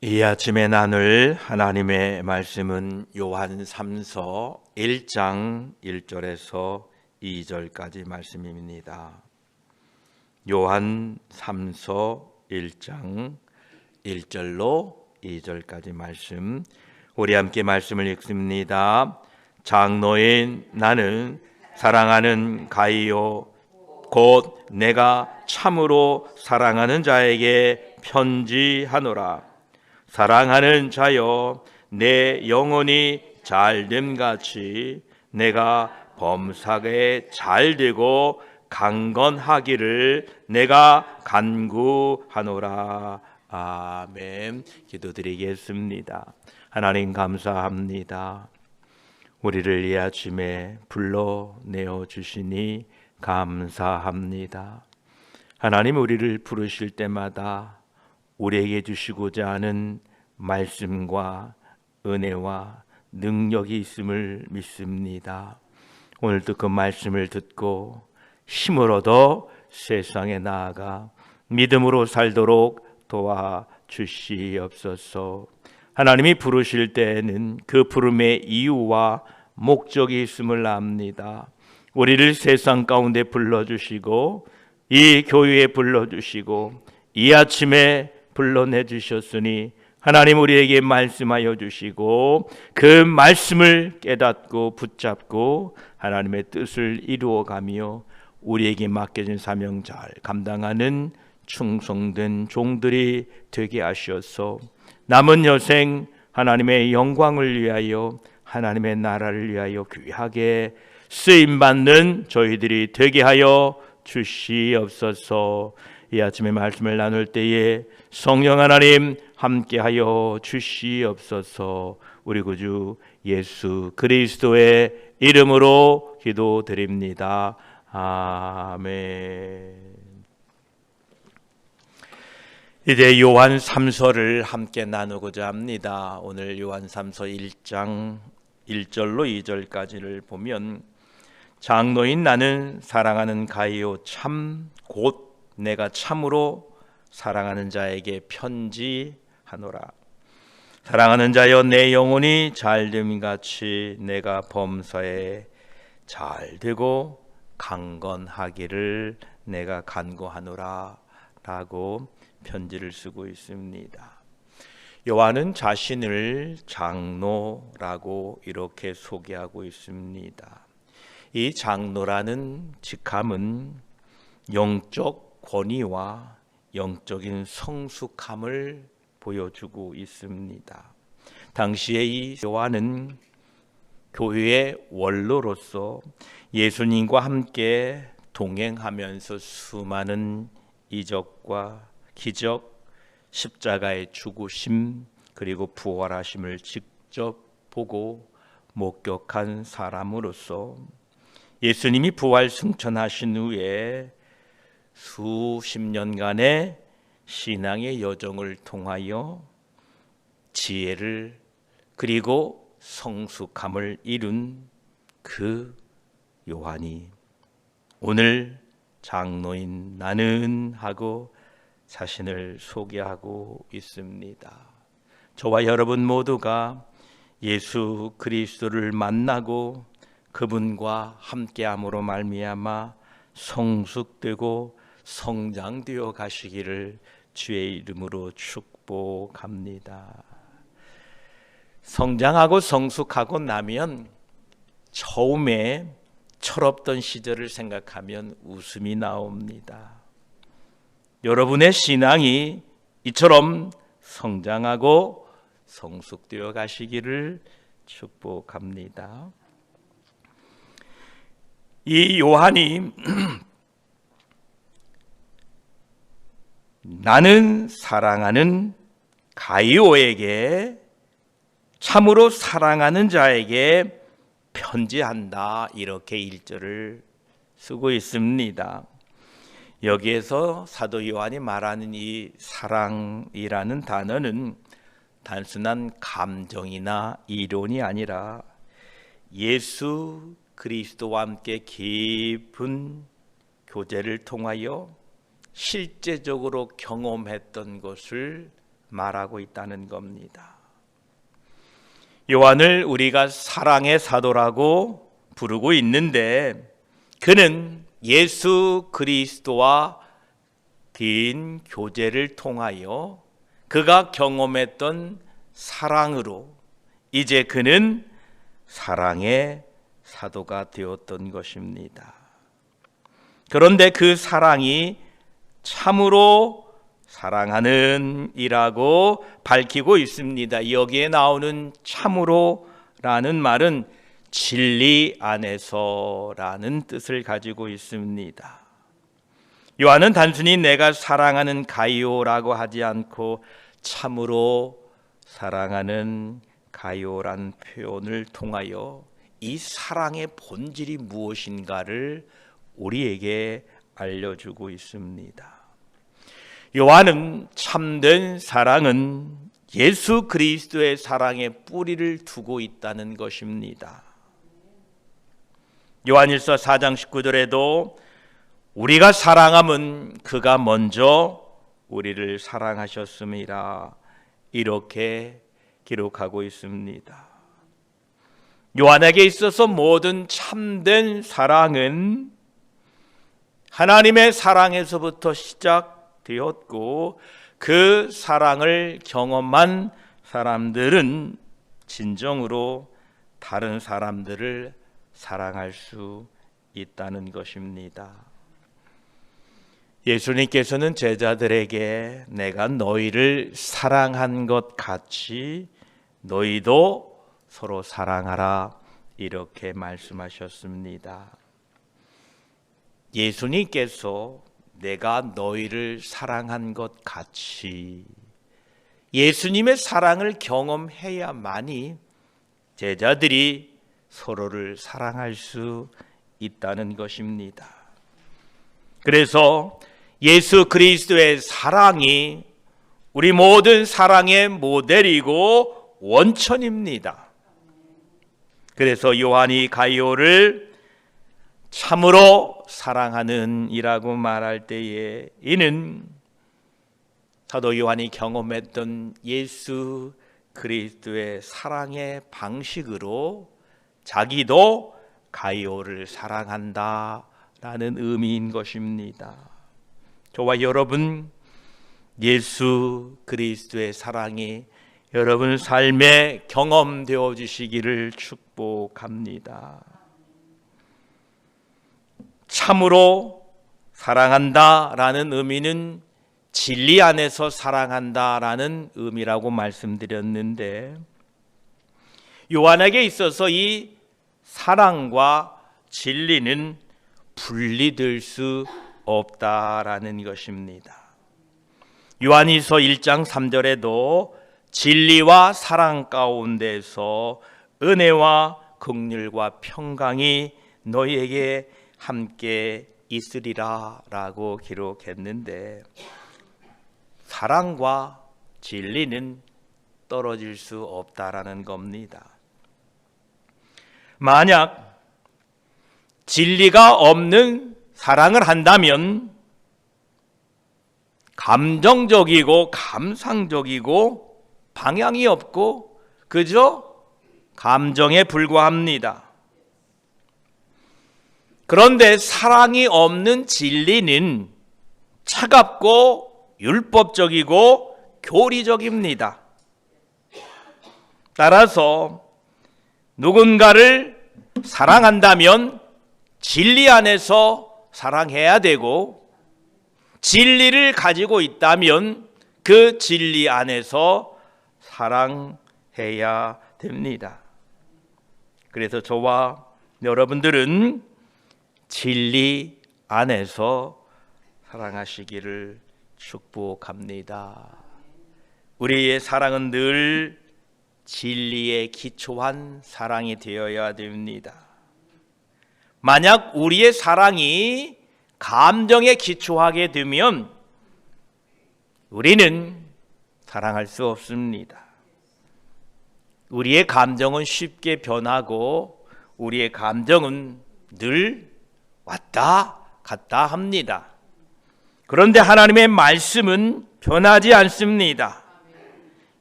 이 아침에 나눌 하나님의 말씀은 요한 3서 1장 1절에서 2절까지 말씀입니다. 요한 3서 1장 1절로 2절까지 말씀, 우리 함께 말씀을 읽습니다. 장로인 나는 사랑하는 가이오 곧 내가 참으로 사랑하는 자에게 편지하노라. 사랑하는 자여, 내 영혼이 잘됨같이 내가 범사에 잘되고 강건하기를 내가 간구하노라. 아멘. 기도드리겠습니다. 하나님 감사합니다. 우리를 이 아침에 불러내어 주시니 감사합니다. 하나님, 우리를 부르실 때마다 우리에게 주시고자 하는 말씀과 은혜와 능력이 있음을 믿습니다. 오늘도 그 말씀을 듣고 힘을 얻어 세상에 나아가 믿음으로 살도록 도와주시옵소서. 하나님이 부르실 때에는 그 부름의 이유와 목적이 있음을 압니다. 우리를 세상 가운데 불러주시고 이 교회에 불러주시고 이 아침에 불러내주셨으니 하나님 우리에게 말씀하여 주시고 그 말씀을 깨닫고 붙잡고 하나님의 뜻을 이루어가며 우리에게 맡겨진 사명 잘 감당하는 충성된 종들이 되게 하셔서 남은 여생 하나님의 영광을 위하여 하나님의 나라를 위하여 귀하게 쓰임받는 저희들이 되게 하여 주시옵소서. 이 아침에 말씀을 나눌 때에 성령 하나님 함께하여 주시옵소서. 우리 구주 예수 그리스도의 이름으로 기도드립니다. 아멘. 이제 요한 3서를 함께 나누고자 합니다. 오늘 요한 3서 1장 1절로 2절까지를 보면, 장로인 나는 사랑하는 가이오 참 곧 내가 참으로 사랑하는 자에게 편지하노라. 사랑하는 자여, 내 영혼이 잘됨같이 내가 범사에 잘되고 강건하기를 내가 간구하노라 라고 편지를 쓰고 있습니다. 요한은 자신을 장로라고 이렇게 소개하고 있습니다. 이 장로라는 직함은 영적 권위와 영적인 성숙함을 보여주고 있습니다. 당시에 이 요한은 교회의 원로로서 예수님과 함께 동행하면서 수많은 이적과 기적, 십자가의 죽으심 그리고 부활하심을 직접 보고 목격한 사람으로서 예수님이 부활 승천하신 후에 수십 년간의 신앙의 여정을 통하여 지혜를 그리고 성숙함을 이룬 그 요한이 오늘 장로인 나는 하고 자신을 소개하고 있습니다. 저와 여러분 모두가 예수 그리스도를 만나고 그분과 함께함으로 말미암아 성숙되고 성장되어 가시기를 주의 이름으로 축복합니다. 성장하고 성숙하고 나면 처음에 철없던 시절을 생각하면 웃음이 나옵니다. 여러분의 신앙이 이처럼 성장하고 성숙되어 가시기를 축복합니다. 이 요한이 나는 사랑하는 가이오에게 참으로 사랑하는 자에게 편지한다 이렇게 1절을 쓰고 있습니다. 여기에서 사도 요한이 말하는 이 사랑이라는 단어는 단순한 감정이나 이론이 아니라 예수 그리스도와 함께 깊은 교제를 통하여 실제적으로 경험했던 것을 말하고 있다는 겁니다. 요한을 우리가 사랑의 사도라고 부르고 있는데 그는 예수 그리스도와 긴 교제를 통하여 그가 경험했던 사랑으로 이제 그는 사랑의 사도가 되었던 것입니다. 그런데 그 사랑이 참으로 사랑하는 이라고 밝히고 있습니다. 여기에 나오는 참으로라는 말은 진리 안에서라는 뜻을 가지고 있습니다. 요한은 단순히 내가 사랑하는 가이오라고 하지 않고 참으로 사랑하는 가이오란 표현을 통하여 이 사랑의 본질이 무엇인가를 우리에게 알려주고 있습니다. 요한은 참된 사랑은 예수 그리스도의 사랑에 뿌리를 두고 있다는 것입니다. 요한일서 4장 19절에도 우리가 사랑함은 그가 먼저 우리를 사랑하셨음이라 이렇게 기록하고 있습니다. 요한에게 있어서 모든 참된 사랑은 하나님의 사랑에서부터 시작되었고 그 사랑을 경험한 사람들은 진정으로 다른 사람들을 사랑할 수 있다는 것입니다. 예수님께서는 제자들에게 내가 너희를 사랑한 것 같이 너희도 서로 사랑하라 이렇게 말씀하셨습니다. 예수님께서 내가 너희를 사랑한 것 같이 예수님의 사랑을 경험해야만이 제자들이 서로를 사랑할 수 있다는 것입니다. 그래서 예수 그리스도의 사랑이 우리 모든 사랑의 모델이고 원천입니다. 그래서 요한이 가이오를 참으로 사랑하는 이라고 말할 때에 이는 사도 요한이 경험했던 예수 그리스도의 사랑의 방식으로 자기도 가이오를 사랑한다라는 의미인 것입니다. 저와 여러분 예수 그리스도의 사랑이 여러분 삶에 경험되어 주시기를 축복합니다. 참으로 사랑한다라는 의미는 진리 안에서 사랑한다라는 의미라고 말씀드렸는데 요한에게 있어서 이 사랑과 진리는 분리될 수 없다라는 것입니다. 요한일서 1장 3절에도 진리와 사랑 가운데서 은혜와 긍휼과 평강이 너희에게 함께 있으리라 라고 기록했는데 사랑과 진리는 떨어질 수 없다라는 겁니다. 만약 진리가 없는 사랑을 한다면 감정적이고 감상적이고 방향이 없고 그저 감정에 불과합니다. 그런데 사랑이 없는 진리는 차갑고 율법적이고 교리적입니다. 따라서 누군가를 사랑한다면 진리 안에서 사랑해야 되고 진리를 가지고 있다면 그 진리 안에서 사랑해야 됩니다. 그래서 저와 여러분들은 진리 안에서 사랑하시기를 축복합니다. 우리의 사랑은 늘 진리에 기초한 사랑이 되어야 됩니다. 만약 우리의 사랑이 감정에 기초하게 되면 우리는 사랑할 수 없습니다. 우리의 감정은 쉽게 변하고 우리의 감정은 늘 왔다 갔다 합니다. 그런데 하나님의 말씀은 변하지 않습니다.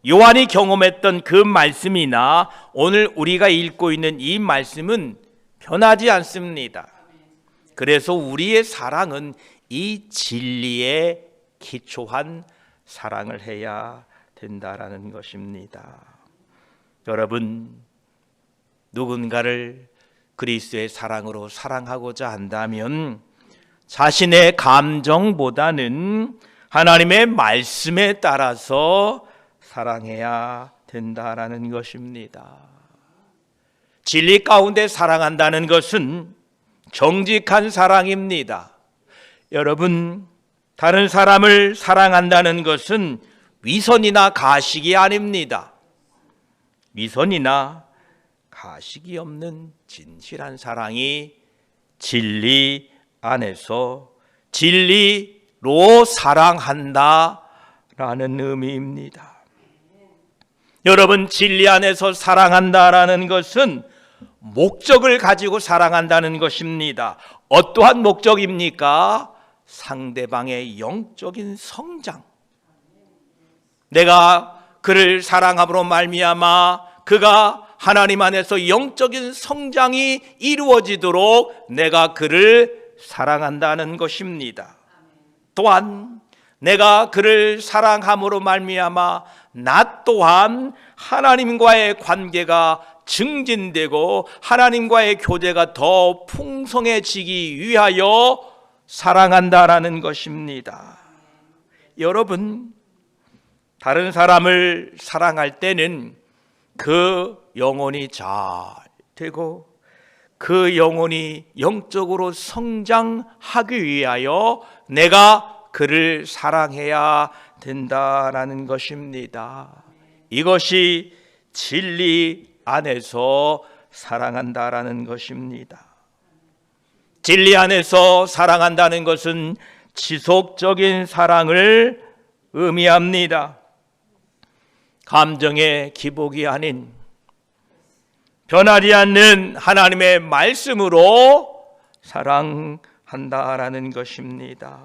요한이 경험했던 그 말씀이나 오늘 우리가 읽고 있는 이 말씀은 변하지 않습니다. 그래서 우리의 사랑은 이 진리에 기초한 사랑을 해야 된다라는 것입니다. 여러분, 누군가를 그리스도의 사랑으로 사랑하고자 한다면 자신의 감정보다는 하나님의 말씀에 따라서 사랑해야 된다라는 것입니다. 진리 가운데 사랑한다는 것은 정직한 사랑입니다. 여러분, 다른 사람을 사랑한다는 것은 위선이나 가식이 아닙니다. 위선이나 가식이 없는 진실한 사랑이 진리 안에서 진리로 사랑한다라는 의미입니다. 여러분, 진리 안에서 사랑한다라는 것은 목적을 가지고 사랑한다는 것입니다. 어떠한 목적입니까? 상대방의 영적인 성장. 내가 그를 사랑함으로 말미암아 그가 하나님 안에서 영적인 성장이 이루어지도록 내가 그를 사랑한다는 것입니다. 또한 내가 그를 사랑함으로 말미암아 나 또한 하나님과의 관계가 증진되고 하나님과의 교제가 더 풍성해지기 위하여 사랑한다라는 것입니다. 여러분, 다른 사람을 사랑할 때는 그 영혼이 잘 되고 그 영혼이 영적으로 성장하기 위하여 내가 그를 사랑해야 된다라는 것입니다. 이것이 진리 안에서 사랑한다라는 것입니다. 진리 안에서 사랑한다는 것은 지속적인 사랑을 의미합니다. 감정의 기복이 아닌 변하지 않는 하나님의 말씀으로 사랑한다라는 것입니다.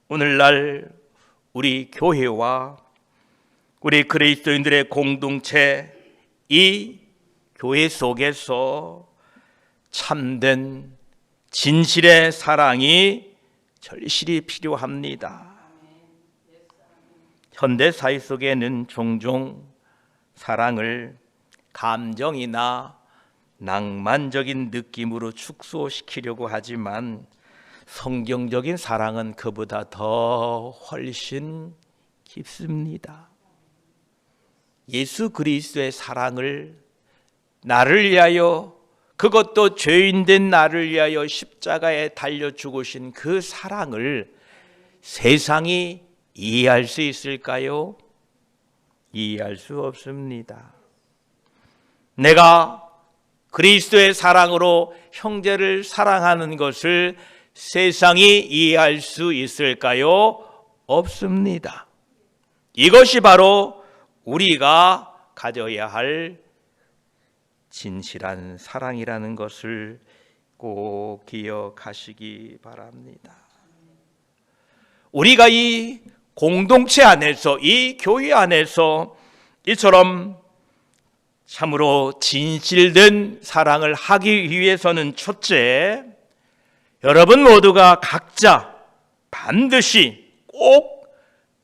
오늘날 우리 교회와 우리 그리스도인들의 공동체, 이 교회 속에서 참된 진실의 사랑이 절실히 필요합니다. 현대 사회 속에는 종종 사랑을 감정이나 낭만적인 느낌으로 축소시키려고 하지만 성경적인 사랑은 그보다 더 훨씬 깊습니다. 예수 그리스도의 사랑을 나를 위하여, 그것도 죄인된 나를 위하여 십자가에 달려 죽으신 그 사랑을 세상이 이해할 수 있을까요? 이해할 수 없습니다. 내가 그리스도의 사랑으로 형제를 사랑하는 것을 세상이 이해할 수 있을까요? 없습니다. 이것이 바로 우리가 가져야 할 진실한 사랑이라는 것을 꼭 기억하시기 바랍니다. 우리가 이 공동체 안에서, 이 교회 안에서 이처럼 참으로 진실된 사랑을 하기 위해서는 첫째, 여러분 모두가 각자 반드시 꼭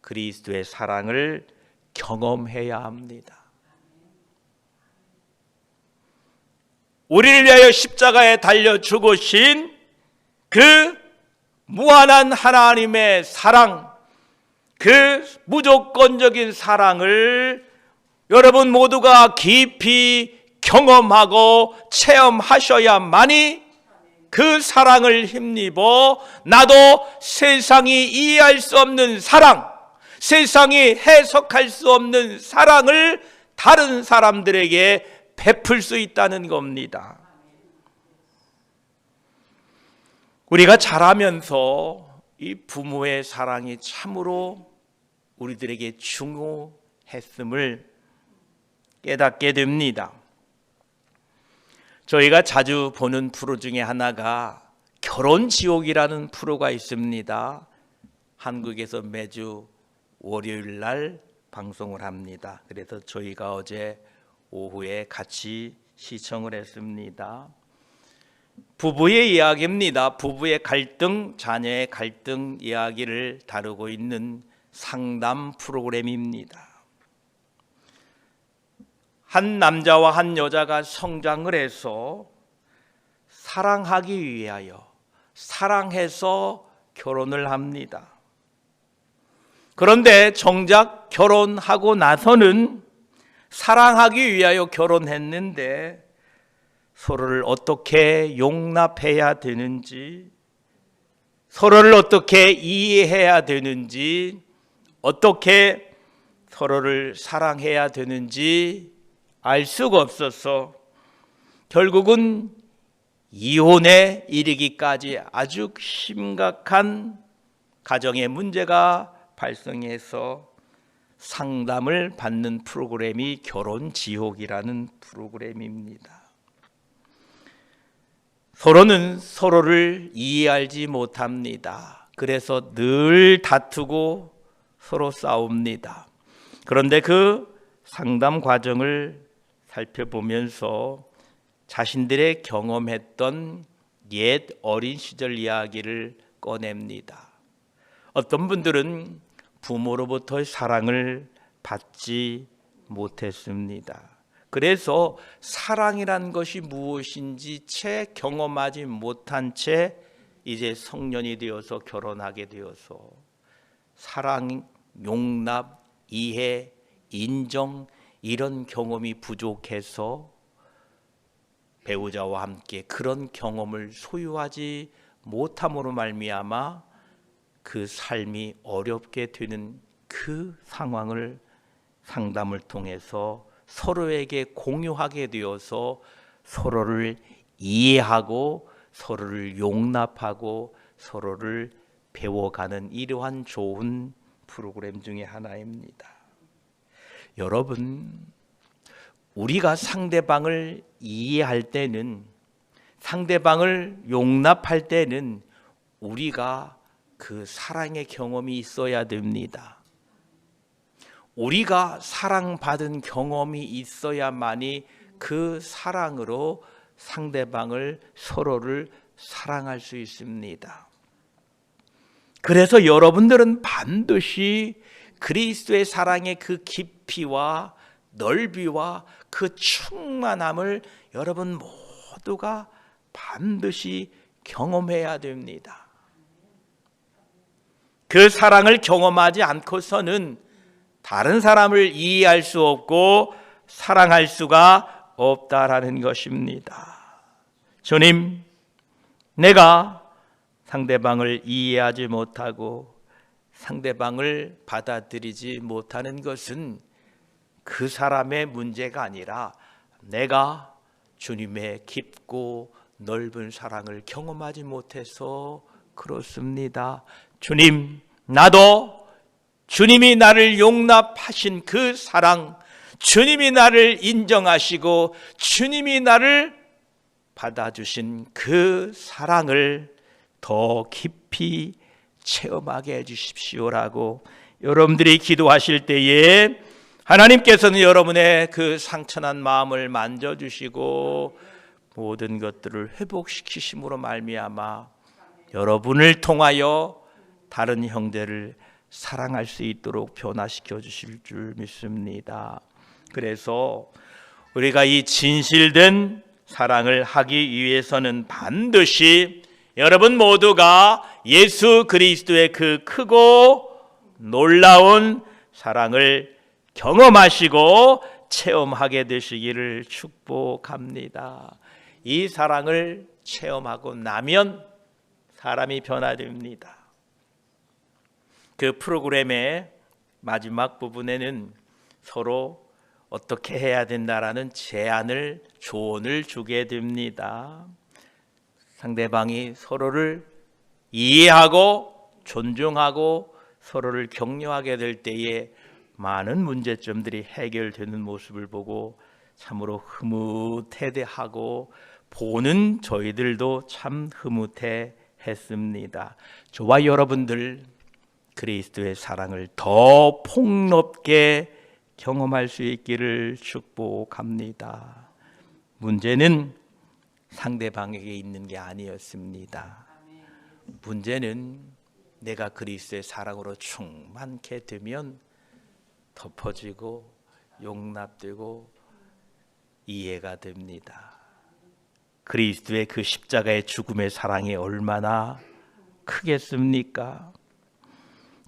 그리스도의 사랑을 경험해야 합니다. 우리를 위하여 십자가에 달려 죽으신 그 무한한 하나님의 사랑, 그 무조건적인 사랑을 여러분 모두가 깊이 경험하고 체험하셔야만이 그 사랑을 힘입어 나도 세상이 이해할 수 없는 사랑, 세상이 해석할 수 없는 사랑을 다른 사람들에게 베풀 수 있다는 겁니다. 우리가 자라면서 이 부모의 사랑이 참으로 우리들에게 중요했음을 깨닫게 됩니다. 저희가 자주 보는 프로 중에 하나가 결혼지옥이라는 프로가 있습니다. 한국에서 매주 월요일 날 방송을 합니다. 그래서 저희가 어제 오후에 같이 시청을 했습니다. 부부의 이야기입니다. 부부의 갈등, 자녀의 갈등 이야기를 다루고 있는 상담 프로그램입니다. 한 남자와 한 여자가 성장을 해서 사랑하기 위하여 사랑해서 결혼을 합니다. 그런데 정작 결혼하고 나서는 사랑하기 위하여 결혼했는데 서로를 어떻게 용납해야 되는지, 서로를 어떻게 이해해야 되는지, 어떻게 서로를 사랑해야 되는지 알 수가 없어서 결국은 이혼에 이르기까지 아주 심각한 가정의 문제가 발생해서 상담을 받는 프로그램이 결혼지옥이라는 프로그램입니다. 서로는 서로를 이해하지 못합니다. 그래서 늘 다투고 서로 싸웁니다. 그런데 그 상담 과정을 살펴보면서 자신들의 경험했던 옛 어린 시절 이야기를 꺼냅니다. 어떤 분들은 부모로부터의 사랑을 받지 못했습니다. 그래서 사랑이란 것이 무엇인지 채 경험하지 못한 채 이제 성년이 되어서 결혼하게 되어서 사랑, 용납, 이해, 인정 이런 경험이 부족해서 배우자와 함께 그런 경험을 소유하지 못함으로 말미암아 그 삶이 어렵게 되는 그 상황을 상담을 통해서 서로에게 공유하게 되어서 서로를 이해하고 서로를 용납하고 서로를 배워가는 이러한 좋은 프로그램 중에 하나입니다. 여러분, 우리가 상대방을 이해할 때는, 상대방을 용납할 때는 우리가 그 사랑의 경험이 있어야 됩니다. 우리가 사랑받은 경험이 있어야만이 그 사랑으로 상대방을, 서로를 사랑할 수 있습니다. 그래서 여러분들은 반드시 그리스도의 사랑의 그 깊이와 넓이와 그 충만함을 여러분 모두가 반드시 경험해야 됩니다. 그 사랑을 경험하지 않고서는 다른 사람을 이해할 수 없고 사랑할 수가 없다라는 것입니다. 주님, 내가 상대방을 이해하지 못하고 상대방을 받아들이지 못하는 것은 그 사람의 문제가 아니라 내가 주님의 깊고 넓은 사랑을 경험하지 못해서 그렇습니다. 주님, 나도 주님이 나를 용납하신 그 사랑, 주님이 나를 인정하시고 주님이 나를 받아주신 그 사랑을 더 깊이 체험하게 해주십시오라고 여러분들이 기도하실 때에 하나님께서는 여러분의 그 상처난 마음을 만져주시고 모든 것들을 회복시키심으로 말미암아 여러분을 통하여 다른 형제를 사랑할 수 있도록 변화시켜 주실 줄 믿습니다. 그래서 우리가 이 진실된 사랑을 하기 위해서는 반드시 여러분 모두가 예수 그리스도의 그 크고 놀라운 사랑을 경험하시고 체험하게 되시기를 축복합니다. 이 사랑을 체험하고 나면 사람이 변화됩니다. 그 프로그램의 마지막 부분에는 서로 어떻게 해야 된다라는 제안을, 조언을 주게 됩니다. 상대방이 서로를 이해하고 존중하고 서로를 격려하게 될 때에 많은 문제점들이 해결되는 모습을 보고 참으로 흐뭇해하고 보는 저희들도 참 흐뭇해 했습니다. 저와 여러분들 그리스도의 사랑을 더 폭넓게 경험할 수 있기를 축복합니다. 문제는 상대방에게 있는 게 아니었습니다. 문제는 내가 그리스도의 사랑으로 충만케 되면 덮어지고 용납되고 이해가 됩니다. 그리스도의 그 십자가의 죽음의 사랑이 얼마나 크겠습니까?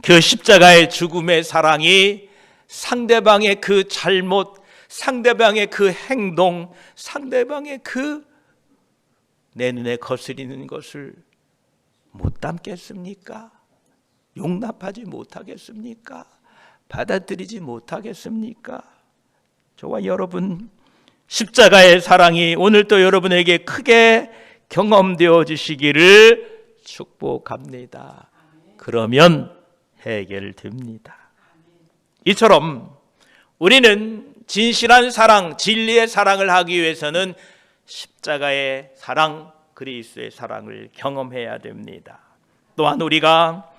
그 십자가의 죽음의 사랑이 상대방의 그 잘못, 상대방의 그 행동, 상대방의 그 내 눈에 거스리는 것을 못 담겠습니까? 용납하지 못하겠습니까? 받아들이지 못하겠습니까? 저와 여러분, 십자가의 사랑이 오늘 또 여러분에게 크게 경험되어지시기를 축복합니다. 그러면 해결됩니다. 이처럼 우리는 진실한 사랑, 진리의 사랑을 하기 위해서는 십자가의 사랑, 그리스도의 사랑을 경험해야 됩니다. 또한 우리가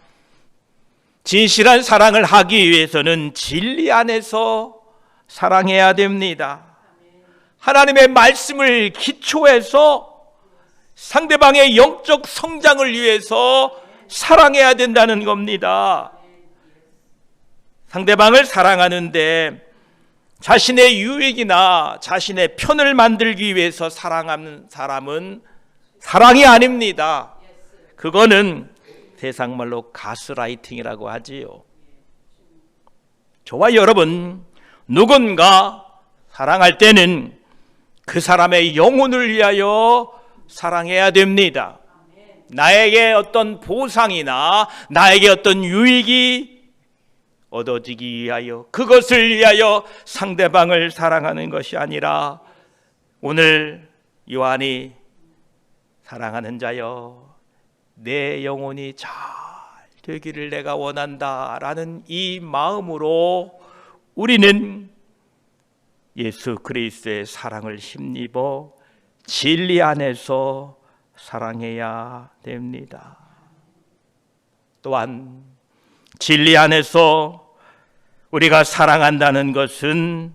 진실한 사랑을 하기 위해서는 진리 안에서 사랑해야 됩니다. 하나님의 말씀을 기초해서 상대방의 영적 성장을 위해서 사랑해야 된다는 겁니다. 상대방을 사랑하는데 자신의 유익이나 자신의 편을 만들기 위해서 사랑하는 사람은 사랑이 아닙니다. 그거는 세상 말로 가스라이팅이라고 하지요. 저와 여러분, 누군가 사랑할 때는 그 사람의 영혼을 위하여 사랑해야 됩니다. 나에게 어떤 보상이나 나에게 어떤 유익이 얻어지기 위하여, 그것을 위하여 상대방을 사랑하는 것이 아니라, 오늘 요한이 사랑하는 자여 내 영혼이 잘 되기를 내가 원한다 라는 이 마음으로 우리는 예수 그리스도의 사랑을 힘입어 진리 안에서 사랑해야 됩니다. 또한 진리 안에서 우리가 사랑한다는 것은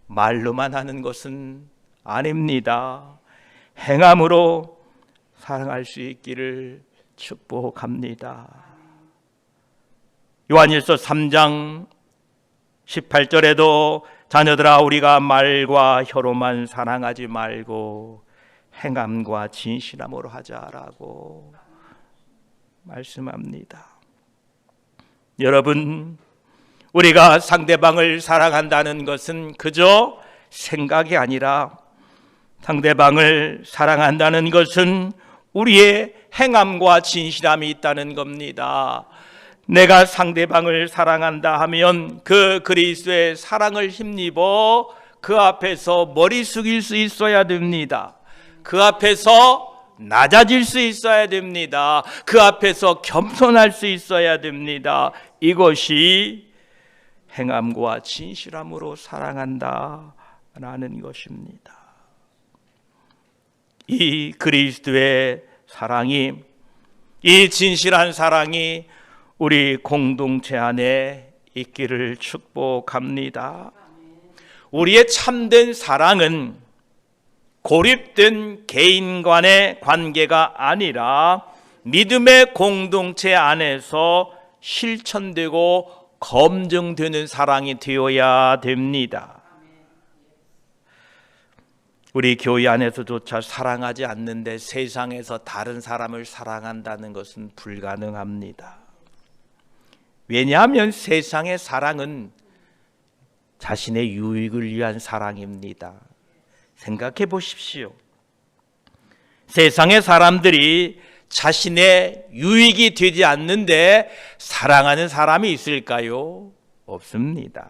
말로만 하는 것은 아닙니다. 행함으로 사랑할 수 있기를 축복합니다. 요한일서 3장 18절에도 자녀들아 우리가 말과 혀로만 사랑하지 말고 행함과 진실함으로 하자라고 말씀합니다. 여러분, 우리가 상대방을 사랑한다는 것은 그저 생각이 아니라 상대방을 사랑한다는 것은 우리의 행함과 진실함이 있다는 겁니다. 내가 상대방을 사랑한다 하면 그 그리스도의 사랑을 힘입어 그 앞에서 머리 숙일 수 있어야 됩니다. 그 앞에서 낮아질 수 있어야 됩니다. 그 앞에서 겸손할 수 있어야 됩니다. 이것이 행함과 진실함으로 사랑한다라는 것입니다. 이 그리스도의 사랑이, 이 진실한 사랑이 우리 공동체 안에 있기를 축복합니다. 우리의 참된 사랑은 고립된 개인 간의 관계가 아니라 믿음의 공동체 안에서 실천되고 검증되는 사랑이 되어야 됩니다. 우리 교회 안에서조차 사랑하지 않는데 세상에서 다른 사람을 사랑한다는 것은 불가능합니다. 왜냐하면 세상의 사랑은 자신의 유익을 위한 사랑입니다. 생각해 보십시오. 세상의 사람들이 자신의 유익이 되지 않는데 사랑하는 사람이 있을까요? 없습니다.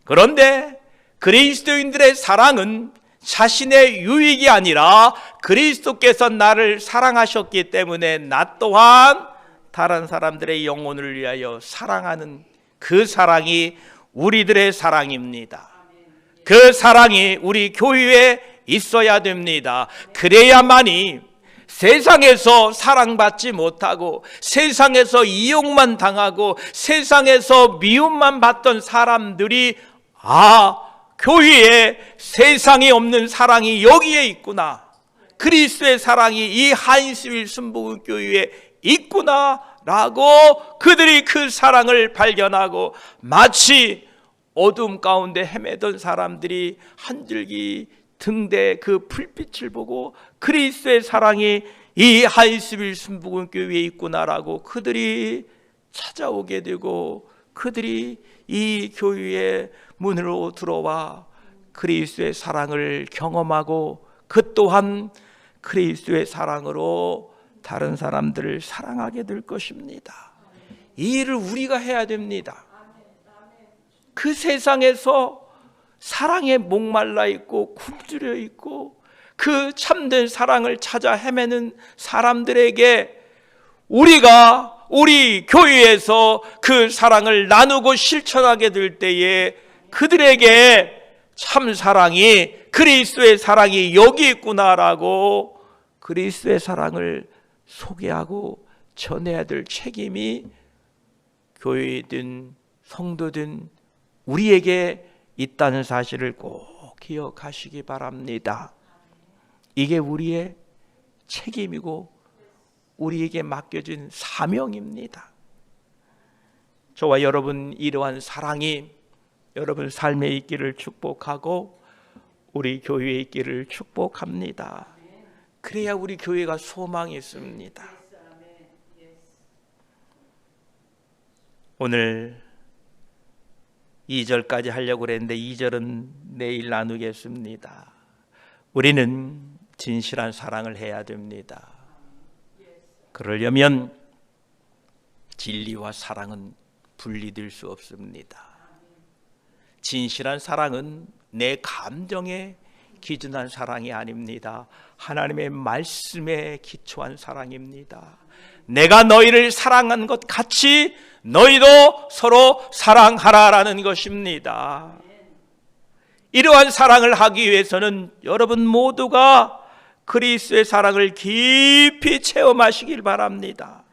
그런데 그리스도인들의 사랑은 자신의 유익이 아니라 그리스도께서 나를 사랑하셨기 때문에 나 또한 다른 사람들의 영혼을 위하여 사랑하는 그 사랑이 우리들의 사랑입니다. 그 사랑이 우리 교회에 있어야 됩니다. 그래야만이 세상에서 사랑받지 못하고 세상에서 이용만 당하고 세상에서 미움만 받던 사람들이 교회에 세상에 없는 사랑이 여기에 있구나, 그리스도의 사랑이 이 한인스빌 순복음교회에 있구나라고 그들이 그 사랑을 발견하고, 마치 어둠 가운데 헤매던 사람들이 한 줄기 등대 그 불빛을 보고 그리스도의 사랑이 이 한인스빌 순복음교회에 있구나라고 그들이 찾아오게 되고, 그들이 이 교회의 문으로 들어와 그리스도의 사랑을 경험하고 그 또한 그리스도의 사랑으로 다른 사람들을 사랑하게 될 것입니다. 이 일을 우리가 해야 됩니다. 그 세상에서 사랑에 목말라 있고 굶주려 있고 그 참된 사랑을 찾아 헤매는 사람들에게 우리가 우리 교회에서 그 사랑을 나누고 실천하게 될 때에 그들에게 참 사랑이, 그리스도의 사랑이 여기 있구나라고 그리스도의 사랑을 소개하고 전해야 될 책임이 교회든 성도든 우리에게 있다는 사실을 꼭 기억하시기 바랍니다. 이게 우리의 책임이고 우리에게 맡겨진 사명입니다. 저와 여러분, 이러한 사랑이 여러분 삶에 있기를 축복하고 우리 교회에 있기를 축복합니다. 그래야 우리 교회가 소망이 있습니다. 오늘 2절까지 하려고 그랬는데 2절은 내일 나누겠습니다. 우리는 진실한 사랑을 해야 됩니다. 그러려면 진리와 사랑은 분리될 수 없습니다. 진실한 사랑은 내 감정에 기준한 사랑이 아닙니다. 하나님의 말씀에 기초한 사랑입니다. 내가 너희를 사랑한 것 같이 너희도 서로 사랑하라라는 것입니다. 이러한 사랑을 하기 위해서는 여러분 모두가 그리스도의 사랑을 깊이 체험하시길 바랍니다.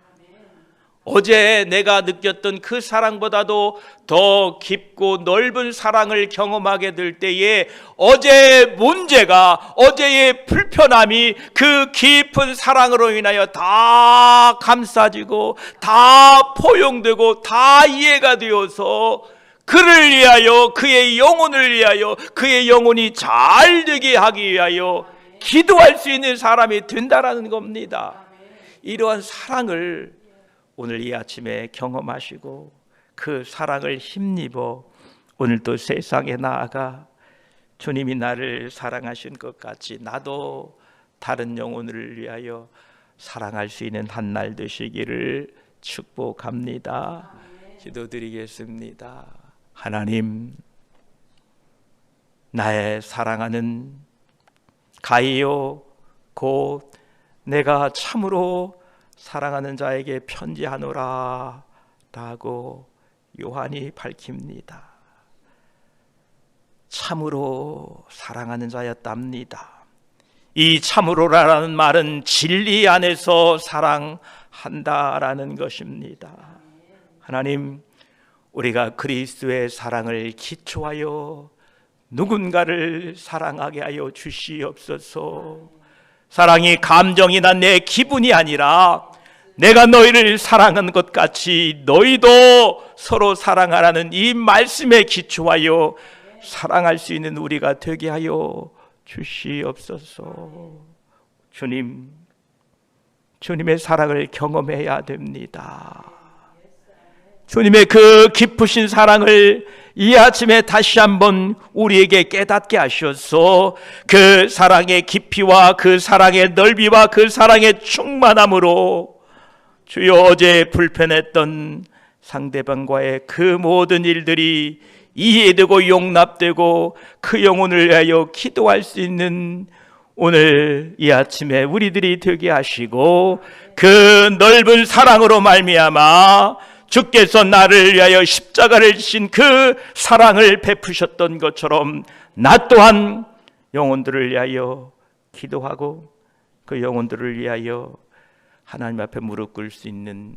어제 내가 느꼈던 그 사랑보다도 더 깊고 넓은 사랑을 경험하게 될 때에 어제의 문제가, 어제의 불편함이 그 깊은 사랑으로 인하여 다 감싸지고 다 포용되고 다 이해가 되어서 그를 위하여, 그의 영혼을 위하여, 그의 영혼이 잘 되게 하기 위하여 기도할 수 있는 사람이 된다라는 겁니다. 이러한 사랑을 오늘 이 아침에 경험하시고 그 사랑을 힘입어 오늘 또 세상에 나아가 주님이 나를 사랑하신 것 같이 나도 다른 영혼을 위하여 사랑할 수 있는 한 날 되시기를 축복합니다. 기도드리겠습니다. 하나님, 나의 사랑하는 가이요 곧 내가 참으로 사랑하는 자에게 편지하노라 라고 요한이 밝힙니다. 참으로 사랑하는 자였답니다. 이 참으로라는 말은 진리 안에서 사랑한다라는 것입니다. 하나님, 우리가 그리스도의 사랑을 기초하여 누군가를 사랑하게 하여 주시옵소서. 사랑이 감정이나 내 기분이 아니라 내가 너희를 사랑한 것 같이 너희도 서로 사랑하라는 이 말씀에 기초하여 사랑할 수 있는 우리가 되게 하여 주시옵소서. 주님, 주님의 사랑을 경험해야 됩니다. 주님의 그 깊으신 사랑을 이 아침에 다시 한번 우리에게 깨닫게 하셔서 그 사랑의 깊이와 그 사랑의 넓이와 그 사랑의 충만함으로 주여 어제 불편했던 상대방과의 그 모든 일들이 이해되고 용납되고 그 영혼을 위하여 기도할 수 있는 오늘 이 아침에 우리들이 되게 하시고 그 넓은 사랑으로 말미암아 주께서 나를 위하여 십자가를 지신 그 사랑을 베푸셨던 것처럼 나 또한 영혼들을 위하여 기도하고 그 영혼들을 위하여 하나님 앞에 무릎 꿇을 수 있는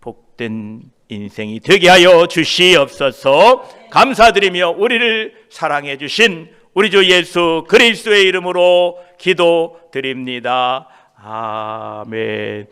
복된 인생이 되게 하여 주시옵소서. 감사드리며 우리를 사랑해 주신 우리 주 예수 그리스도의 이름으로 기도드립니다. 아멘.